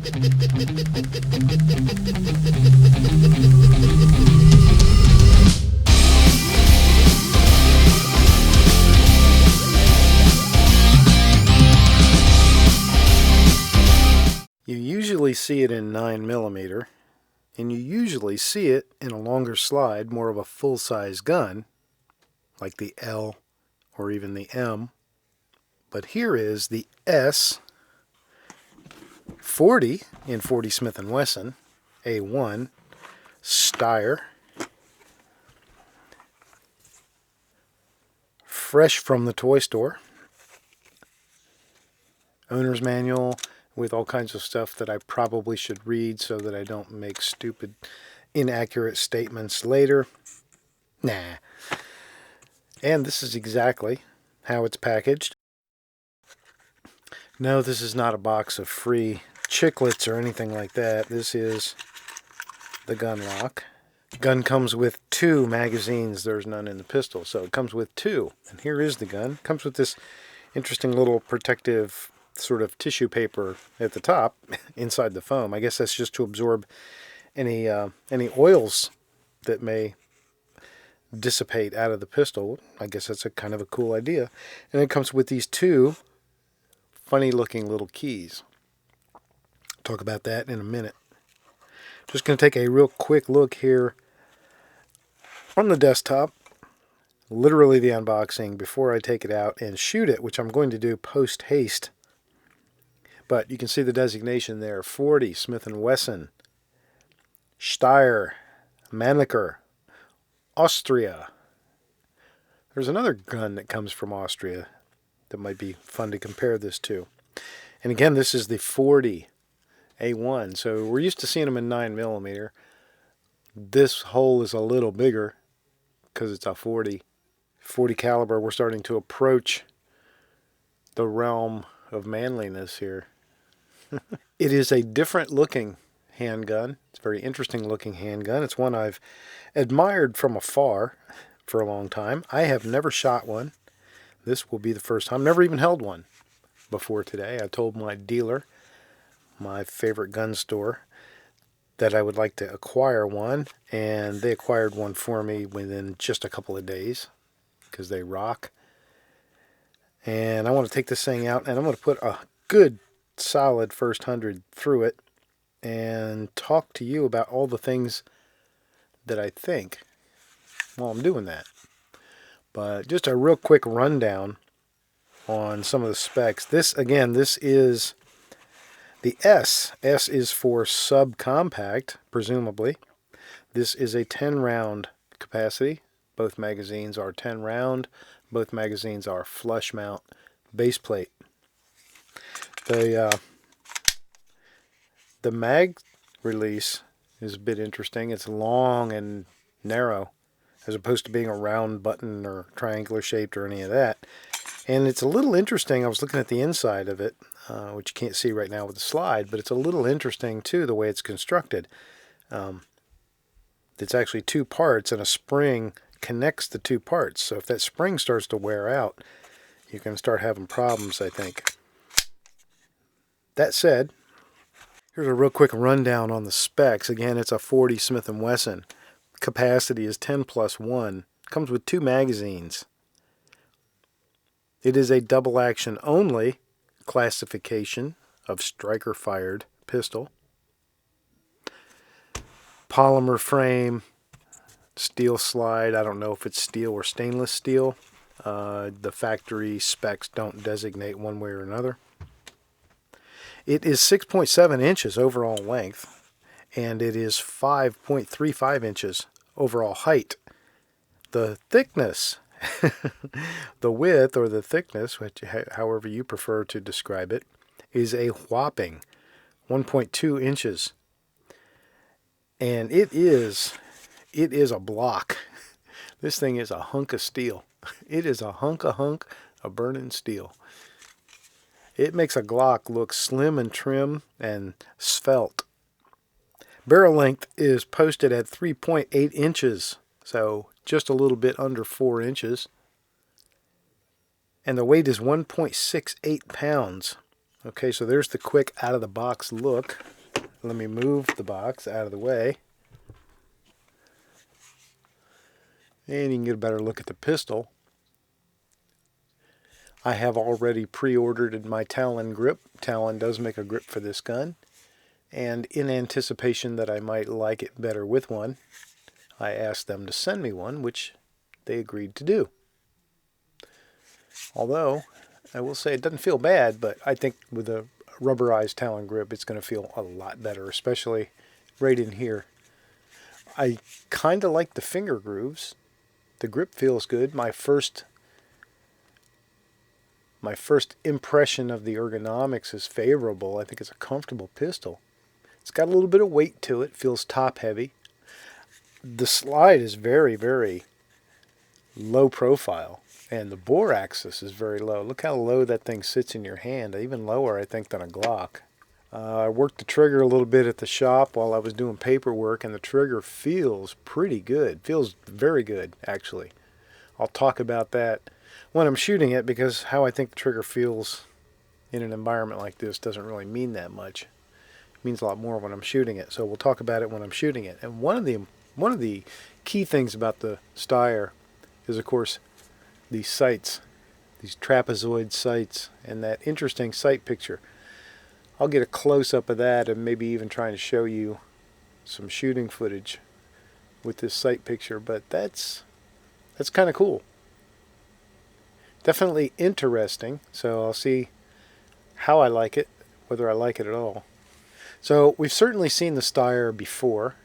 You usually see it in 9mm, and you usually see it in a longer slide, more of a full-size gun, like the L or even the M. But here is the S40 in 40 Smith & Wesson A1 STEYR, fresh from the toy store. Owner's manual with all kinds of stuff that I probably should read so that I don't make stupid, inaccurate statements later. Nah. And this is exactly how it's packaged. No, this is not a box of free chiclets or anything like that. This is the gun lock. Gun comes with 2 magazines. There's none in the pistol, so it comes with 2. And here is the gun. Comes with this interesting little protective sort of tissue paper at the top inside the foam. I guess that's just to absorb any oils that may dissipate out of the pistol. I guess that's a kind of a cool idea. And it comes with these 2 funny looking little keys. Talk about that in a minute. Just going to take a real quick look here on the desktop, literally the unboxing, before I take it out and shoot it, which I'm going to do post haste. But you can see the designation there, 40 Smith & Wesson, STEYR, Mannlicher, Austria. There's another gun that comes from Austria that might be fun to compare this to. And again, this is the 40 A1, so we're used to seeing them in 9mm. This hole is a little bigger because it's a 40 caliber. We're starting to approach the realm of manliness here. It is a different looking handgun. It's a very interesting looking handgun. It's one I've admired from afar for a long time. I have never shot one. This will be the first time. Never even held one before today. I told my dealer, my favorite gun store, that I would like to acquire one, and they acquired one for me within just a couple of days because they rock. And I want to take this thing out, and I'm going to put a good solid 1stHundred through it and talk to you about all the things that I think while I'm doing that. But just a real quick rundown on some of the specs. This is the S. S is for subcompact, presumably. This is a 10 round capacity. Both magazines are 10 round. Both magazines are flush mount base plate. The mag release is a bit interesting. It's long and narrow, as opposed to being a round button or triangular shaped or any of that. And it's a little interesting. I was looking at the inside of it, which you can't see right now with the slide, but it's a little interesting too, the way it's constructed. It's actually 2 parts, and a spring connects the 2 parts. So if that spring starts to wear out, you can start having problems, I think. That said, here's a real quick rundown on the specs. Again, it's a 40 Smith & Wesson. Capacity is 10+1. Comes with 2 magazines. It is a double action only classification of striker fired pistol. Polymer frame, steel slide. I don't know if it's steel or stainless steel. The factory specs don't designate one way or another. It is 6.7 inches overall length, and it is 5.35 inches overall height. The thickness, the width or the thickness, which however you prefer to describe it, is a whopping 1.2 inches. And it is a block. This thing is a hunk of steel. It is a hunk of burning steel. It makes a Glock look slim and trim and svelte. Barrel length is posted at 3.8 inches, so just a little bit under 4 inches. And the weight is 1.68 pounds. Okay, so there's the quick out-of-the-box look. let me move the box out of the way. And you can get a better look at the pistol. I have already pre-ordered my Talon grip. Talon does make a grip for this gun. And in anticipation that I might like it better with one, I asked them to send me one, which they agreed to do. Although, I will say it doesn't feel bad, but I think with a rubberized Talon grip, it's going to feel a lot better, especially right in here. I kind of like the finger grooves. The grip feels good. My first impression of the ergonomics is favorable. I think it's a comfortable pistol. It's got a little bit of weight to it. Feels top heavy. The slide is very, very low profile. And the bore axis is very low. Look how low that thing sits in your hand. Even lower, I think, than a Glock. I worked the trigger a little bit at the shop while I was doing paperwork, and the trigger feels pretty good. Feels very good, actually. I'll talk about that when I'm shooting it, because how I think the trigger feels in an environment like this doesn't really mean that much. It means a lot more when I'm shooting it. So we'll talk about it when I'm shooting it. And one of the key things about the STEYR is, of course, these sights, these trapezoid sights, and that interesting sight picture. I'll get a close-up of that and maybe even trying to show you some shooting footage with this sight picture, but that's kind of cool. Definitely interesting, so I'll see how I like it, whether I like it at all. So we've certainly seen the STEYR before.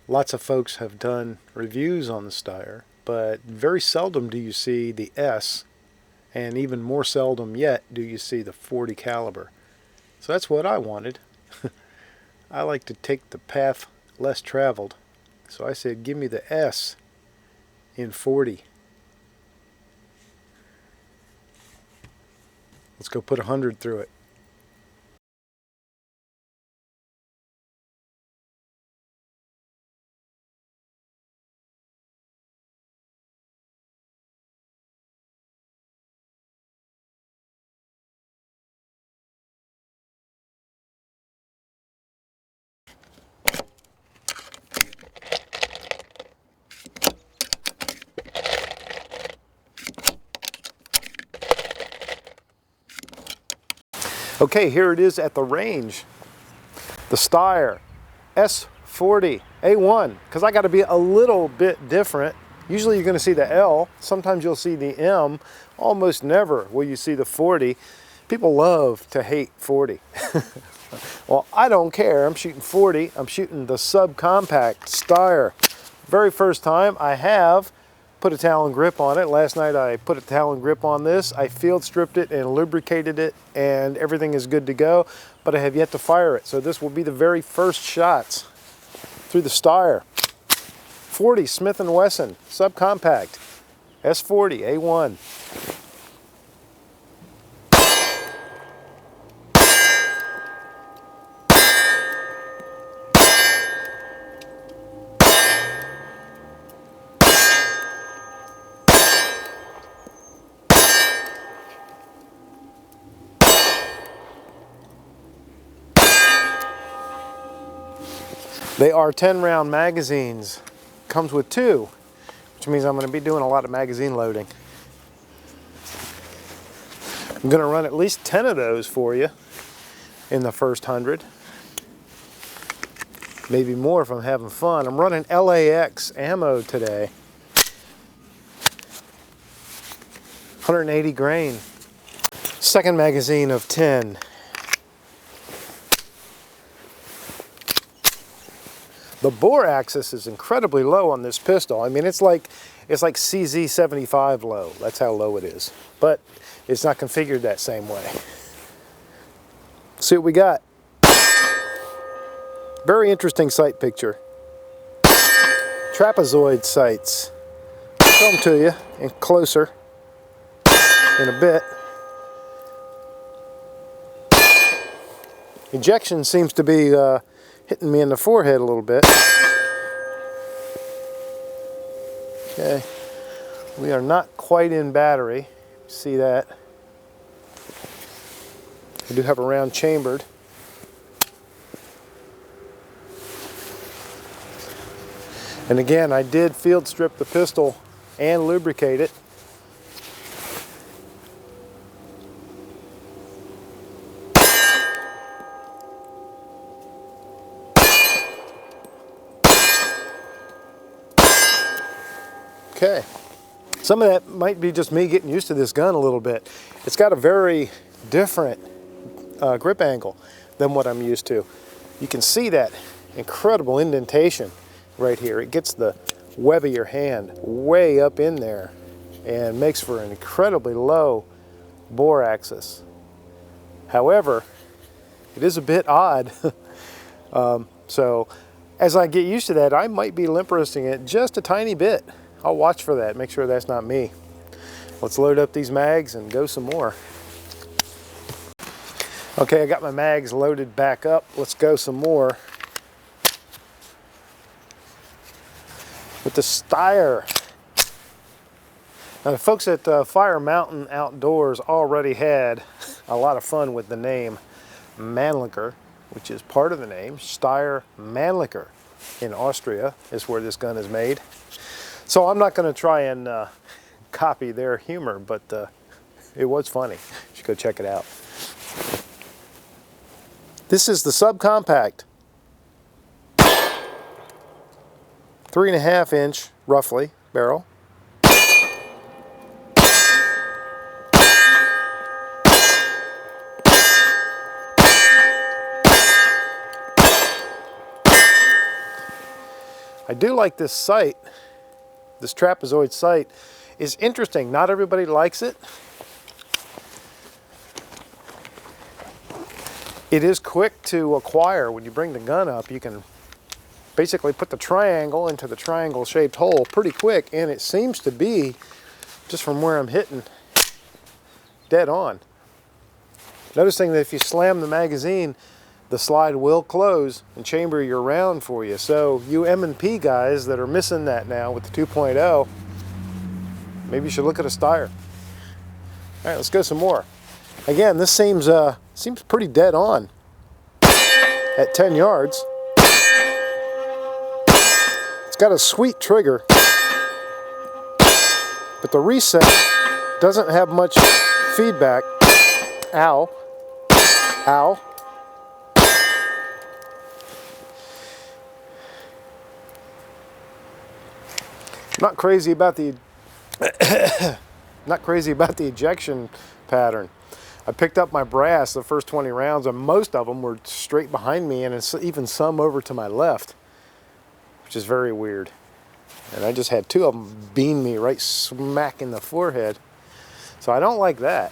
Lots of folks have done reviews on the STEYR, but very seldom do you see the S, and even more seldom yet do you see the 40 caliber. So that's what I wanted. I like to take the path less traveled. So I said, give me the S in 40. Let's go put 100 through it. Okay, here it is at the range. The STEYR S40-A1, because I got to be a little bit different. Usually you're going to see the L, sometimes you'll see the M, almost never will you see the 40. People love to hate 40. Well, I don't care. I'm shooting 40. I'm shooting the subcompact STEYR. Very first time I have put a Talon grip on it. Last night I put a Talon grip on this. I field stripped it and lubricated it, and everything is good to go, but I have yet to fire it. So this will be the very first shots through the STEYR. 40 Smith & Wesson subcompact S40-A1. They are 10-round magazines. Comes with 2, which means I'm going to be doing a lot of magazine loading. I'm going to run at least 10 of those for you in the 1stHundred. Maybe more if I'm having fun. I'm running LAX ammo today. 180 grain. Second magazine of 10. The bore axis is incredibly low on this pistol. I mean, it's like CZ75 low. That's how low it is. But it's not configured that same way. See what we got. Very interesting sight picture. Trapezoid sights. I'll show them to you and closer in a bit. Ejection seems to be hitting me in the forehead a little bit. Okay, we are not quite in battery. See that? I do have a round chambered. And again, I did field strip the pistol and lubricate it. Okay. Some of that might be just me getting used to this gun a little bit. It's got a very different grip angle than what I'm used to. You can see that incredible indentation right here. It gets the web of your hand way up in there and makes for an incredibly low bore axis. However, it is a bit odd. So as I get used to that, I might be limp wristing it just a tiny bit. I'll watch for that, make sure that's not me. Let's load up these mags and go some more. Okay, I got my mags loaded back up. Let's go some more. With the STEYR. Now the folks at Fire Mountain Outdoors already had a lot of fun with the name Mannlicher, which is part of the name. STEYR Mannlicher in Austria is where this gun is made. So I'm not going to try and copy their humor, but it was funny. You should go check it out. This is the subcompact. 3.5 inch, roughly, barrel. I do like this sight. This trapezoid sight is interesting. Not everybody likes it. It is quick to acquire. When you bring the gun up, you can basically put the triangle into the triangle shaped hole pretty quick, and it seems to be, just from where I'm hitting, dead on. Noticing that if you slam the magazine, the slide will close and chamber your round for you. So you M&P guys that are missing that now with the 2.0, maybe you should look at a STEYR. All right, let's go some more. Again, this seems pretty dead on at 10 yards. It's got a sweet trigger, but the reset doesn't have much feedback. Ow. Ow. Not crazy about the ejection pattern. I picked up my brass the first 20 rounds, and most of them were straight behind me, and it's even some over to my left, which is very weird. And I just had 2 of them beam me right smack in the forehead. So I don't like that.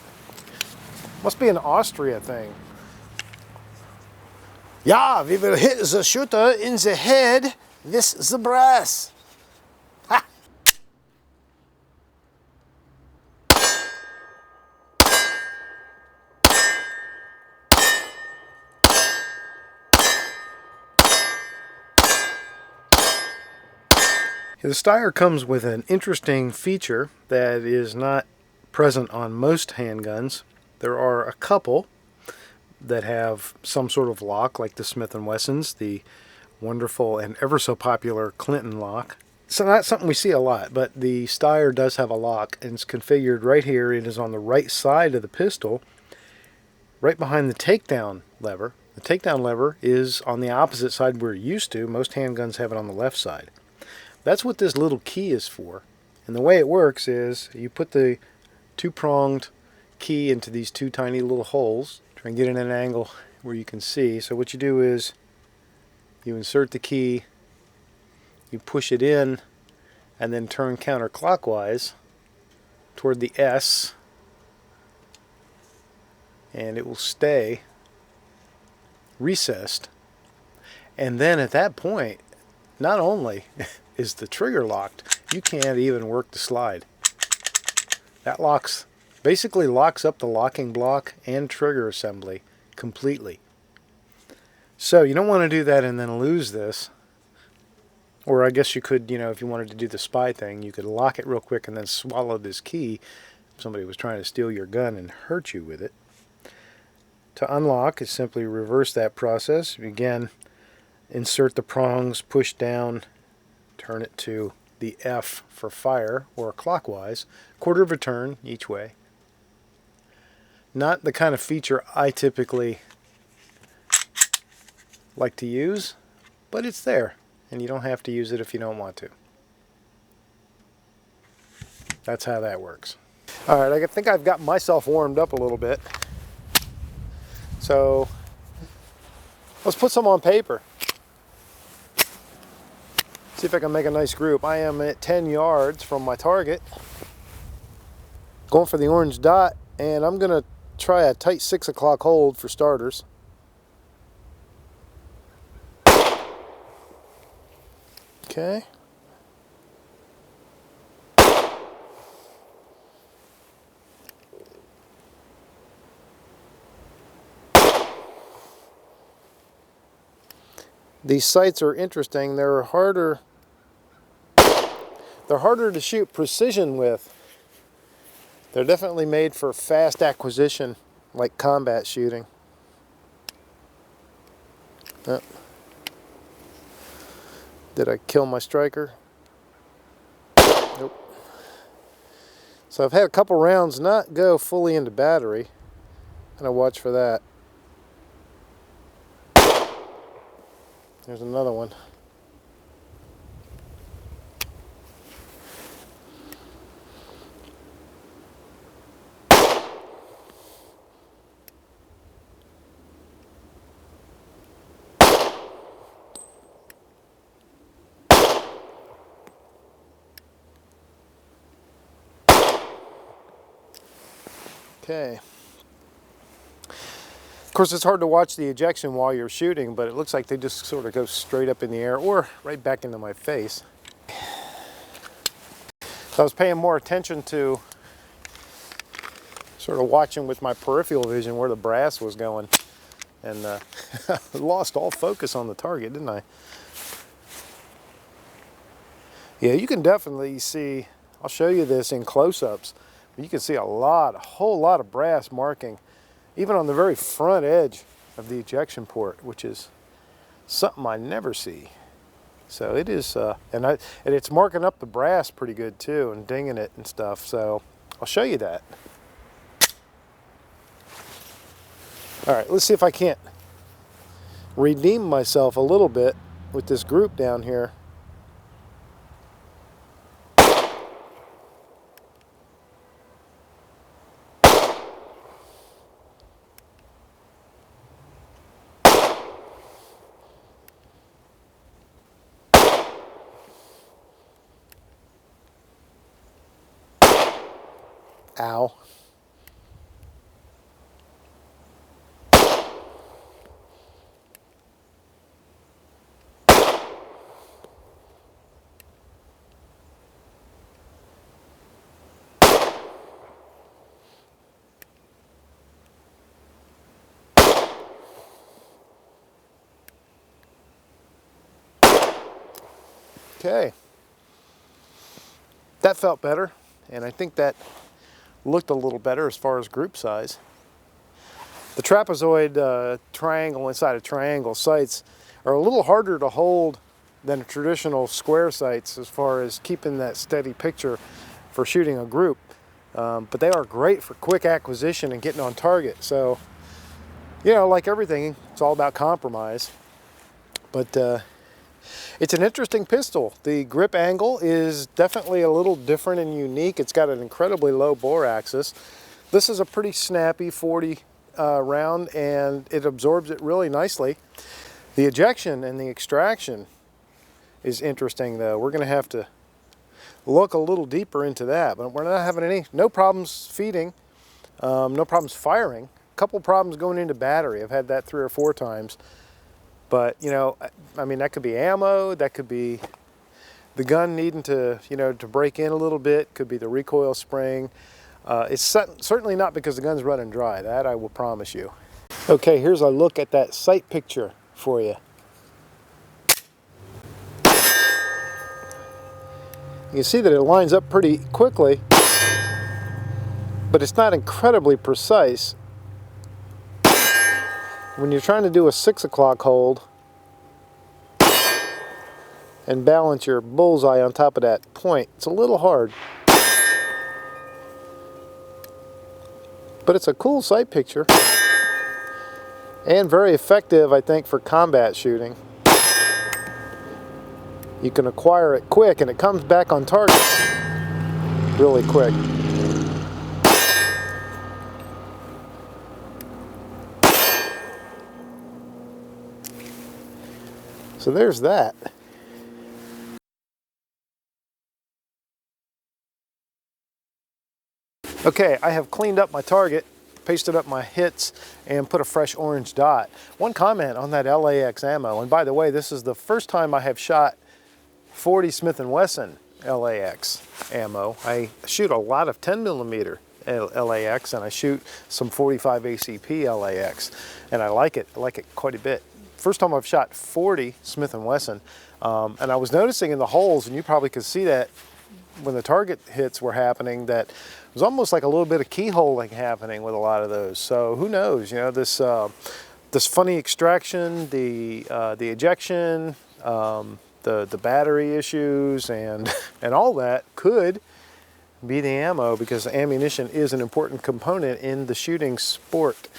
Must be an Austria thing. Ja, we will hit the shooter in the head with the brass. Ha! The STEYR comes with an interesting feature that is not present on most handguns. There are a couple that have some sort of lock, like the Smith & Wessons, the wonderful and ever so popular Clinton lock. So that's something we see a lot, but the STEYR does have a lock, and it's configured right here. It is on the right side of the pistol, right behind the takedown lever. The takedown lever is on the opposite side we're used to. Most handguns have it on the left side. That's what this little key is for. And the way it works is you put the 2-pronged key into these 2 tiny little holes. Try and get it in an angle where you can see. So what you do is you insert the key, you push it in, and then turn counterclockwise toward the S, and it will stay recessed. And then at that point, not only is the trigger locked, you can't even work the slide. That basically locks up the locking block and trigger assembly completely. So you don't want to do that and then lose this. Or I guess you could, if you wanted to do the spy thing, you could lock it real quick and then swallow this key if somebody was trying to steal your gun and hurt you with it. To unlock is simply reverse that process. Again, insert the prongs, push down, turn it to the F for fire, or clockwise, quarter of a turn each way. Not the kind of feature I typically like to use, but it's there, and you don't have to use it if you don't want to. That's how that works. Alright, I think I've got myself warmed up a little bit. So let's put some on paper. See if I can make a nice group. I am at 10 yards from my target. Going for the orange dot, and I'm going to try a tight 6 o'clock hold for starters. Okay. These sights are interesting. They're harder to shoot precision with. They're definitely made for fast acquisition, like combat shooting. Oh. Did I kill my striker? Nope. So I've had a couple rounds not go fully into battery, and I watch for that. There's another one. Okay. Of course, it's hard to watch the ejection while you're shooting, but it looks like they just sort of go straight up in the air or right back into my face. So I was paying more attention to sort of watching with my peripheral vision where the brass was going, and lost all focus on the target, didn't I? Yeah, you can definitely see, I'll show you this in close-ups, but you can see a whole lot of brass marking, even on the very front edge of the ejection port, which is something I never see. So it is, and it's marking up the brass pretty good too, and dinging it and stuff. So I'll show you that. All right, let's see if I can't redeem myself a little bit with this group down here. Ow. Okay. That felt better, and I think that looked a little better as far as group size. The trapezoid triangle inside of triangle sights are a little harder to hold than traditional square sights as far as keeping that steady picture for shooting a group. But they are great for quick acquisition and getting on target. So, you know, like everything, it's all about compromise. But it's an interesting pistol. The grip angle is definitely a little different and unique. It's got an incredibly low bore axis. This is a pretty snappy 40 round, and it absorbs it really nicely. The ejection and the extraction is interesting though. We're going to have to look a little deeper into that, but we're not having no problems feeding, no problems firing. A couple problems going into battery. I've had that 3 or 4 times. But, you know, I mean, that could be ammo, that could be the gun needing to, you know, to break in a little bit, could be the recoil spring. It's certainly not because the gun's running dry, that I will promise you. Okay, here's a look at that sight picture for you. You can see that it lines up pretty quickly, but it's not incredibly precise. When you're trying to do a 6 o'clock hold, and balance your bullseye on top of that point. It's a little hard, but it's a cool sight picture and very effective, I think, for combat shooting. You can acquire it quick and it comes back on target really quick. So there's that. Okay, I have cleaned up my target, pasted up my hits, and put a fresh orange dot. One comment on that LAX ammo, and by the way, this is the first time I have shot 40 Smith & Wesson LAX ammo. I shoot a lot of 10mm LAX, and I shoot some 45 ACP LAX, and I like it quite a bit. First time I've shot 40 Smith & Wesson, and I was noticing in the holes, and you probably could see that when the target hits were happening, that it was almost like a little bit of keyholing happening with a lot of those. So who knows, you know, this funny extraction, the ejection, the battery issues, and all that could be the ammo, because ammunition is an important component in the shooting sport.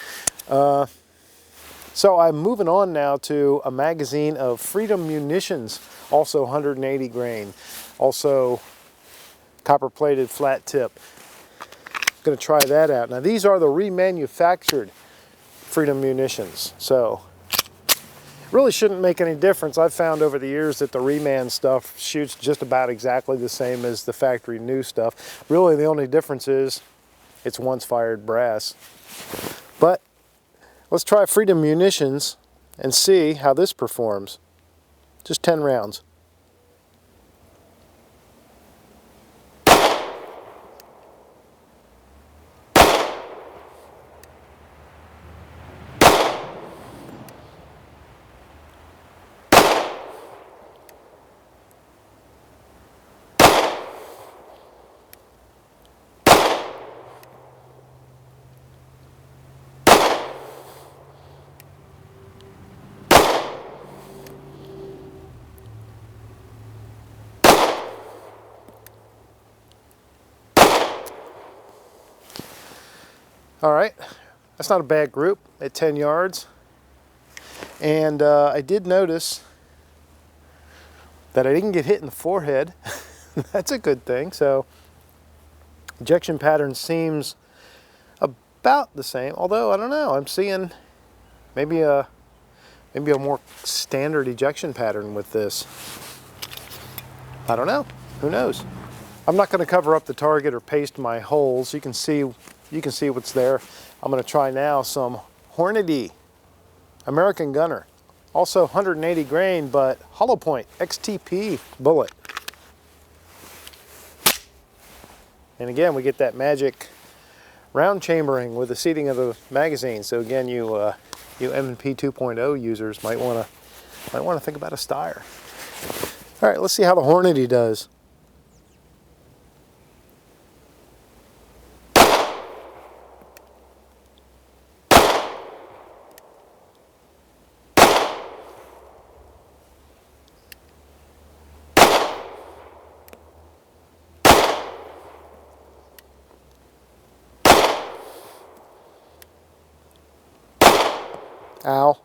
So I'm moving on now to a magazine of Freedom Munitions, also 180 grain, also copper-plated flat tip. Going to try that out. Now these are the remanufactured Freedom Munitions, so really shouldn't make any difference. I've found over the years that the reman stuff shoots just about exactly the same as the factory new stuff. Really the only difference is it's once fired brass. But let's try Freedom Munitions and see how this performs. Just 10 rounds. All right, that's not a bad group at 10 yards. And I did notice that I didn't get hit in the forehead. That's a good thing. So ejection pattern seems about the same, although I don't know, I'm seeing maybe a more standard ejection pattern with this. I don't know, who knows? I'm not going to cover up the target or paste my holes. You can see what's there. I'm going to try now some Hornady American Gunner, also 180 grain, but hollow point XTP bullet. And again, we get that magic round chambering with the seating of the magazine. So again, you M&P 2.0 users might want to think about a STEYR. All right, let's see how the Hornady does. Ow.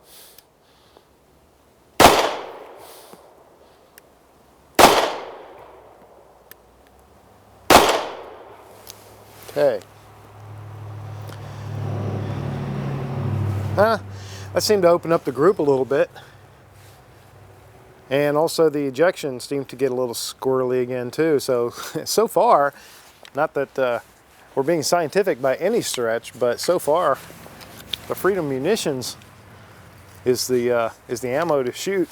Okay. That seemed to open up the group a little bit. And also the ejection seemed to get a little squirrely again too. So far, not that we're being scientific by any stretch, but so far, the Freedom Munitions is the ammo to shoot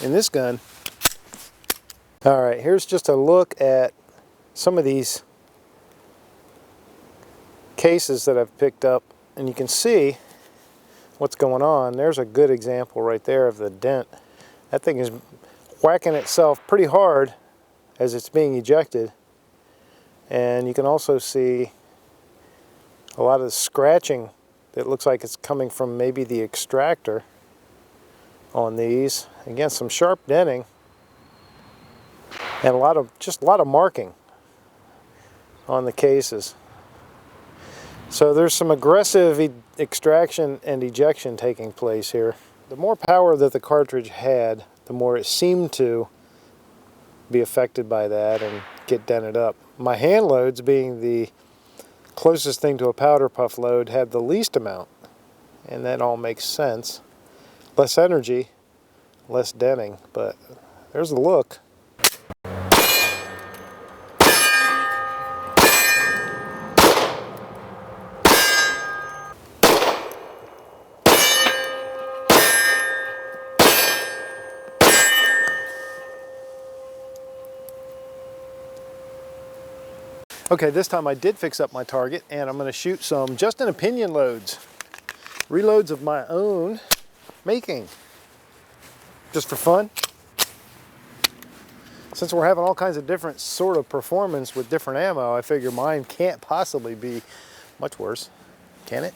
in this gun. All right, here's just a look at some of these cases that I've picked up, and you can see what's going on. There's a good example right there of the dent. That thing is whacking itself pretty hard as it's being ejected, and you can also see a lot of the scratching that looks like it's coming from maybe the extractor on these. Again, some sharp denting. And just a lot of marking on the cases. So there's some aggressive extraction and ejection taking place here. The more power that the cartridge had, the more it seemed to be affected by that and get dented up. My hand loads, being the closest thing to a powder puff load, had the least amount, and that all makes sense. Less energy, less denting, but there's the look. Okay, this time I did fix up my target, and I'm going to shoot some just-in-opinion loads. Reloads of my own making. Just for fun. Since we're having all kinds of different sort of performance with different ammo, I figure mine can't possibly be much worse. Can it?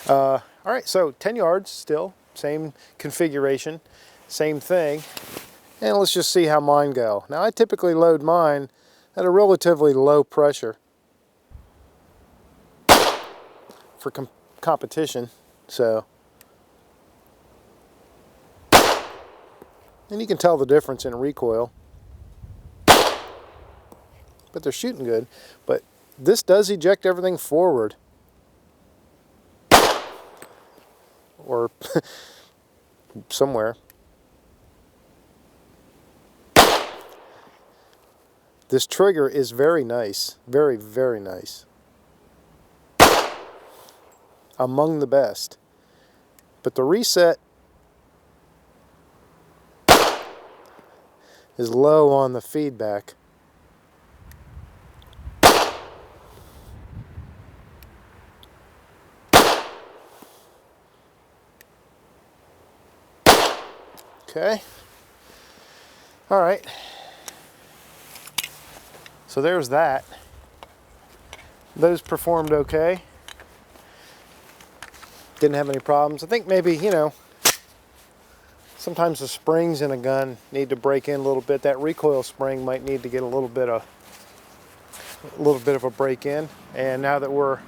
All right, so 10 yards still. Same configuration. Same thing. And let's just see how mine go. Now, I typically load mine at a relatively low pressure for competition, so. And you can tell the difference in recoil. But they're shooting good. But this does eject everything forward. Or somewhere. This trigger is very nice. Very, very nice. Among the best. But the reset is low on the feedback. Okay. All right. So there's that. Those performed okay. Didn't have any problems. I think maybe, you know, sometimes the springs in a gun need to break in a little bit. That recoil spring might need to get a little bit of a break in. And now that we're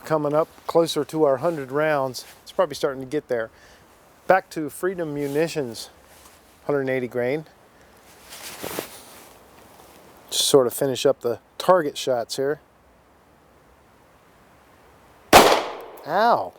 coming up closer to our 100 rounds, it's probably starting to get there. Back to Freedom Munitions 180 grain. Just sort of finish up the target shots here. Ow!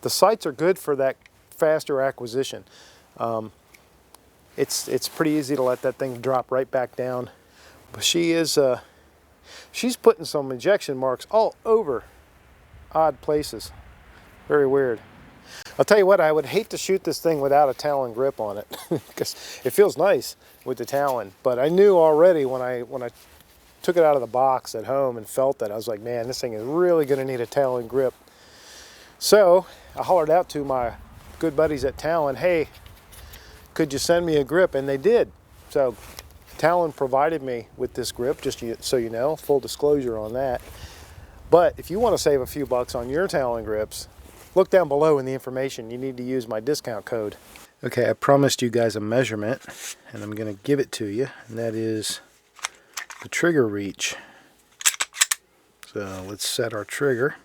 The sights are good for that faster acquisition. It's pretty easy to let that thing drop right back down. But she's putting some ejection marks all over odd places. Very weird. I'll tell you what, I would hate to shoot this thing without a Talon grip on it because it feels nice with the Talon. But I knew already when I took it out of the box at home and felt it, I was like, man, this thing is really going to need a Talon grip. So I hollered out to my good buddies at Talon, hey, could you send me a grip? And they did. So Talon provided me with this grip, just so you know, full disclosure on that. But if you want to save a few bucks on your Talon grips, look down below in the information. You need to use my discount code. Okay, I promised you guys a measurement, and I'm going to give it to you, and that is the trigger reach. So let's set our trigger.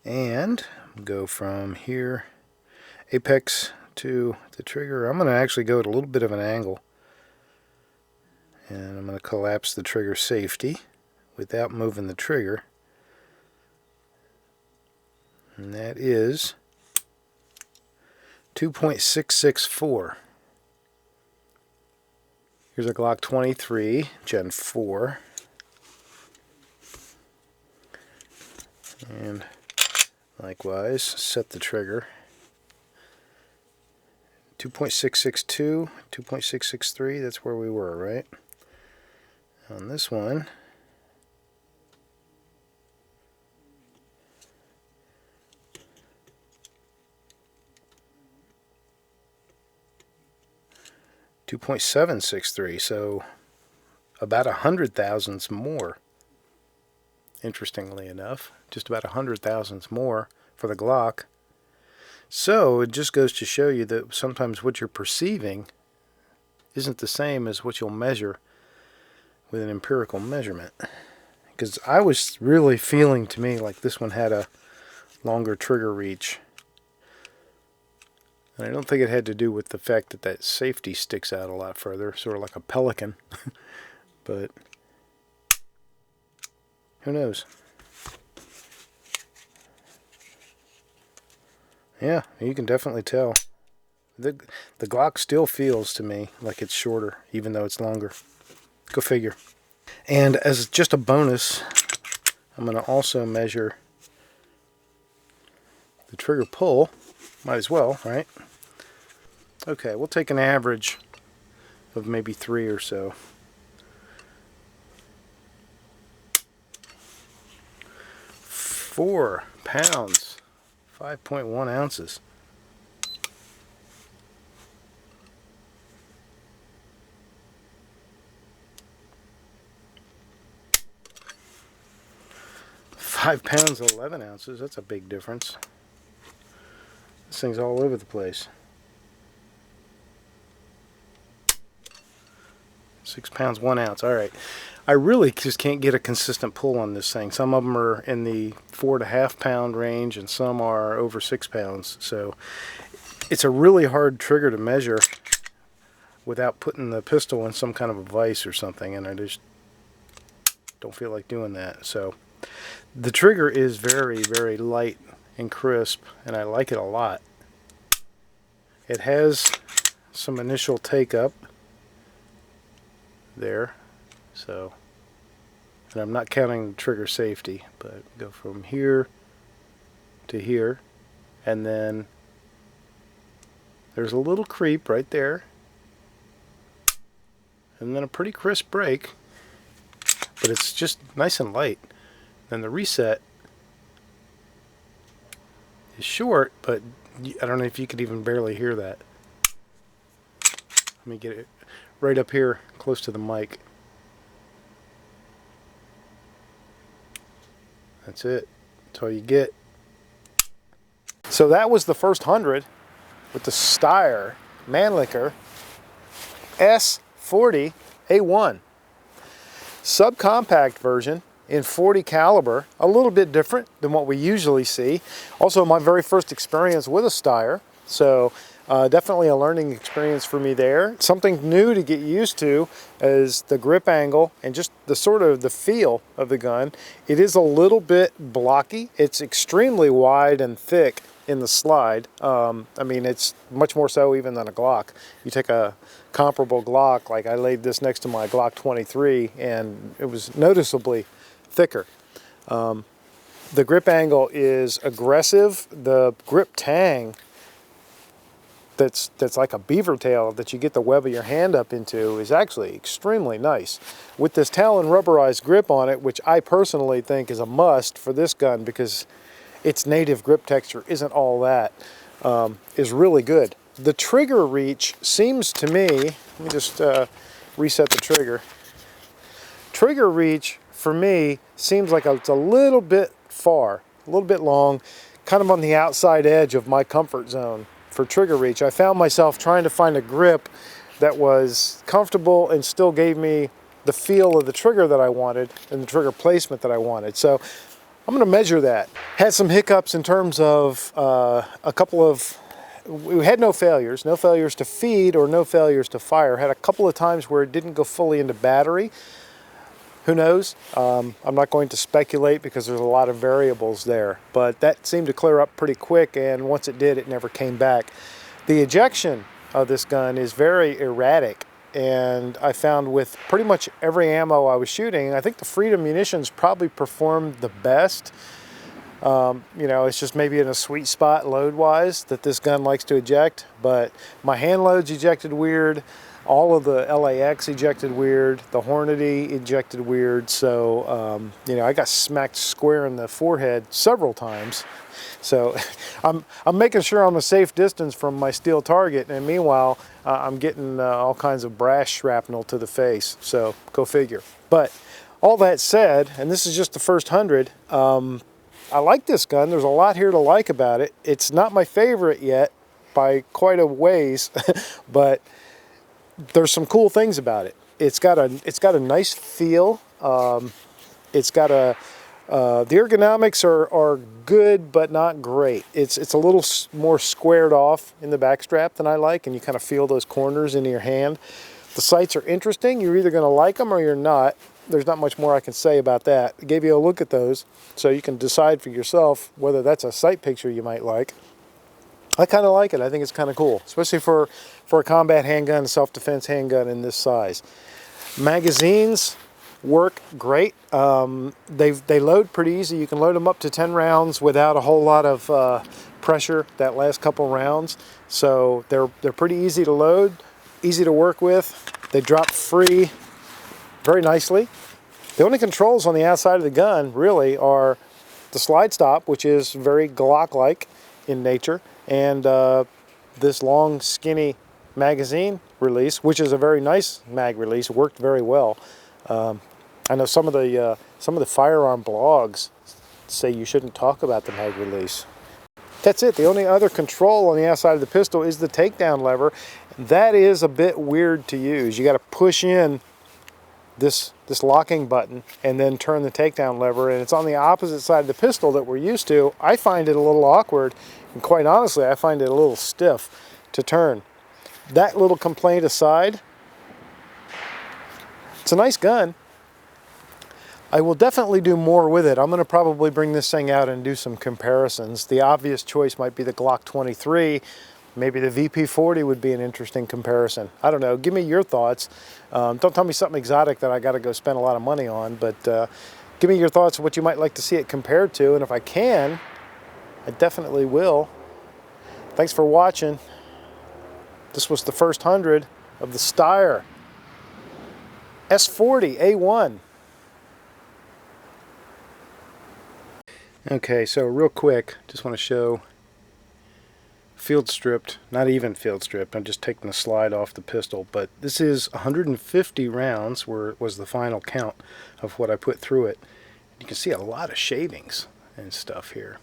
And go from here, apex to the trigger. I'm going to actually go at a little bit of an angle. And I'm going to collapse the trigger safety without moving the trigger. And that is 2.664. Here's a Glock 23 Gen 4. And likewise, set the trigger. 2.662, 2.663, that's where we were, right? On this one, 2.763, so about 100 thousandths more. Interestingly enough, just about 100 thousandths more for the Glock. So it just goes to show you that sometimes what you're perceiving isn't the same as what you'll measure with an empirical measurement. Because I was really feeling to me like this one had a longer trigger reach. And I don't think it had to do with the fact that that safety sticks out a lot further, sort of like a pelican. But who knows? Yeah, you can definitely tell. The Glock still feels to me like it's shorter, even though it's longer. Go figure. And as just a bonus, I'm going to also measure the trigger pull. Might as well, right? Okay, we'll take an average of maybe 3 or so. 4 pounds, 5.1 ounces. £5, 11 ounces. That's a big difference. This thing's all over the place. 6 pounds, 1 ounce. All right. I really just can't get a consistent pull on this thing. Some of them are in the 4.5 pound range, and some are over 6 pounds. So it's a really hard trigger to measure without putting the pistol in some kind of a vise or something, and I just don't feel like doing that. So the trigger is very, very light and crisp, and I like it a lot. It has some initial take up there, so, and I'm not counting the trigger safety, but go from here to here, and then there's a little creep right there, and then a pretty crisp break, but it's just nice and light. Then the reset is short, but I don't know if you could even barely hear that. Let me get it right up here close to the mic. That's it. That's all you get. So that was the 1stHundred with the STEYR Mannlicher S40-A1. Subcompact version in 40 caliber, a little bit different than what we usually see. Also my very first experience with a STEYR, so definitely a learning experience for me there. Something new to get used to is the grip angle and just the sort of the feel of the gun. It is a little bit blocky. It's extremely wide and thick in the slide. I mean, it's much more so even than a Glock. You take a comparable Glock, like I laid this next to my Glock 23, and it was noticeably thicker. The grip angle is aggressive. The grip tang that's like a beaver tail that you get the web of your hand up into is actually extremely nice. With this Talon rubberized grip on it, which I personally think is a must for this gun because its native grip texture isn't all that, is really good. The trigger reach seems to me, let me just reset the trigger. Trigger reach for me seems like it's a little bit far, a little bit long, kind of on the outside edge of my comfort zone for trigger reach. I found myself trying to find a grip that was comfortable and still gave me the feel of the trigger that I wanted and the trigger placement that I wanted. So I'm going to measure that. Had some hiccups in terms of a couple of, we had no failures to feed or no failures to fire. Had a couple of times where it didn't go fully into battery. Who knows? I'm not going to speculate because there's a lot of variables there, but that seemed to clear up pretty quick, and once it did, it never came back. The ejection of this gun is very erratic, and I found with pretty much every ammo I was shooting, I think the Freedom munitions probably performed the best. You know, it's just maybe in a sweet spot load-wise that this gun likes to eject, but my hand loads ejected weird. All of the LAX ejected weird, the Hornady ejected weird, so you know, I got smacked square in the forehead several times. So I'm making sure I'm a safe distance from my steel target, and meanwhile I'm getting all kinds of brass shrapnel to the face, so go figure. But all that said, and this is just the first 100, I like this gun. There's a lot here to like about it. It's not my favorite yet by quite a ways, but there's some cool things about it. It's got a nice feel. It's got a the ergonomics are good but not great. It's a little more squared off in the back strap than I like, and you kind of feel those corners into your hand. The sights are interesting. You're either going to like them or you're not. There's not much more I can say about that. I gave you a look at those so you can decide for yourself whether that's a sight picture you might like. I kind of like it. I think it's kind of cool, especially for a combat handgun, self-defense handgun in this size. Magazines work great. They load pretty easy. You can load them up to 10 rounds without a whole lot of pressure that last couple rounds. So they're pretty easy to load, easy to work with. They drop free very nicely. The only controls on the outside of the gun really are the slide stop, which is very Glock-like in nature, and this long skinny magazine release, which is a very nice mag release. It worked very well. I know some of the firearm blogs say you shouldn't talk about the mag release. That's it. The only other control on the outside of the pistol is the takedown lever. That is a bit weird to use. You got to push in this locking button and then turn the takedown lever, and it's on the opposite side of the pistol that we're used to. I find it a little awkward, and quite honestly, I find it a little stiff to turn. That little complaint aside, it's a nice gun. I will definitely do more with it. I'm going to probably bring this thing out and do some comparisons. The obvious choice might be the Glock 23. Maybe the VP40 would be an interesting comparison. I don't know. Give me your thoughts. Don't tell me something exotic that I got to go spend a lot of money on, but give me your thoughts of what you might like to see it compared to, and if I can, I definitely will. Thanks for watching. This was the first 100 of the STEYR S40-A1. Okay, so real quick, just want to show field stripped, not even field stripped, I'm just taking the slide off the pistol, but this is 150 rounds was the final count of what I put through it. You can see a lot of shavings and stuff here.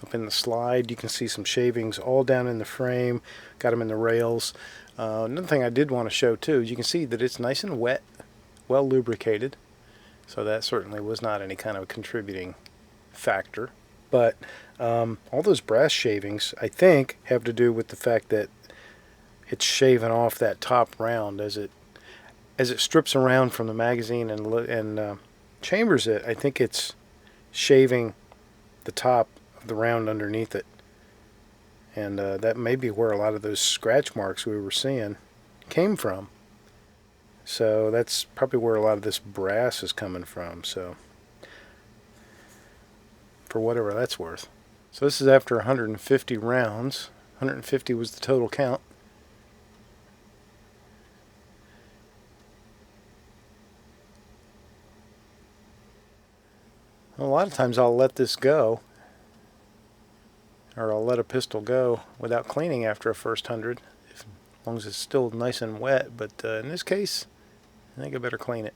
Up in the slide you can see some shavings all down in the frame, got them in the rails. Another thing I did want to show too, you can see that it's nice and wet, well lubricated, so that certainly was not any kind of contributing factor. But all those brass shavings, I think, have to do with the fact that it's shaving off that top round as it strips around from the magazine and chambers it. I think it's shaving the top of the round underneath it, and that may be where a lot of those scratch marks we were seeing came from. So that's probably where a lot of this brass is coming from. So for whatever that's worth. So this is after 150 rounds. 150 was the total count. Well, a lot of times I'll let this go, or I'll let a pistol go without cleaning after a first 100, as long as it's still nice and wet. But in this case, I think I better clean it.